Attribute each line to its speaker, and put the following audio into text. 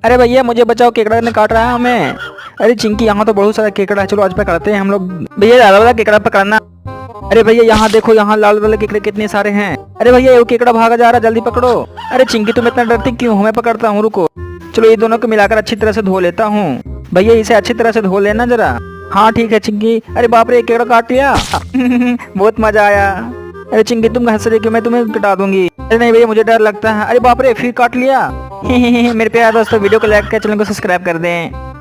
Speaker 1: अरे भैया मुझे बचाओ, केकड़ा ने काट रहा है हमें। अरे चिंकी यहाँ तो बहुत सारा केकड़ा है, चलो आज पकड़ते हैं हम लोग। भैया ज्यादा वाला केकड़ा पकड़ना। अरे भैया यहाँ देखो, यहाँ लाल वाले केकड़े कितने सारे हैं। अरे भैया वो केकड़ा भागा जा रहा है, जल्दी पकड़ो। अरे चिंकी तुम इतना डरती क्यों हो, मैं पकड़ता हूँ, रुको। चलो ये दोनों को मिलाकर अच्छी तरह से धो लेता हूँ। भैया इसे अच्छी तरह से धो लेना जरा। हाँ ठीक है चिंकी। अरे बाप रे, केकड़ा काट लिया। बहुत मजा आया। अरे चिंकी तुम हंस रही क्यों, मैं तुम्हें कटा दूंगी। अरे नहीं भैया मुझे डर लगता है। अरे बाप रे, फिर काट लिया। मेरे प्यारे दोस्तों, वीडियो को लाइक कर, चैनल को सब्सक्राइब कर दें।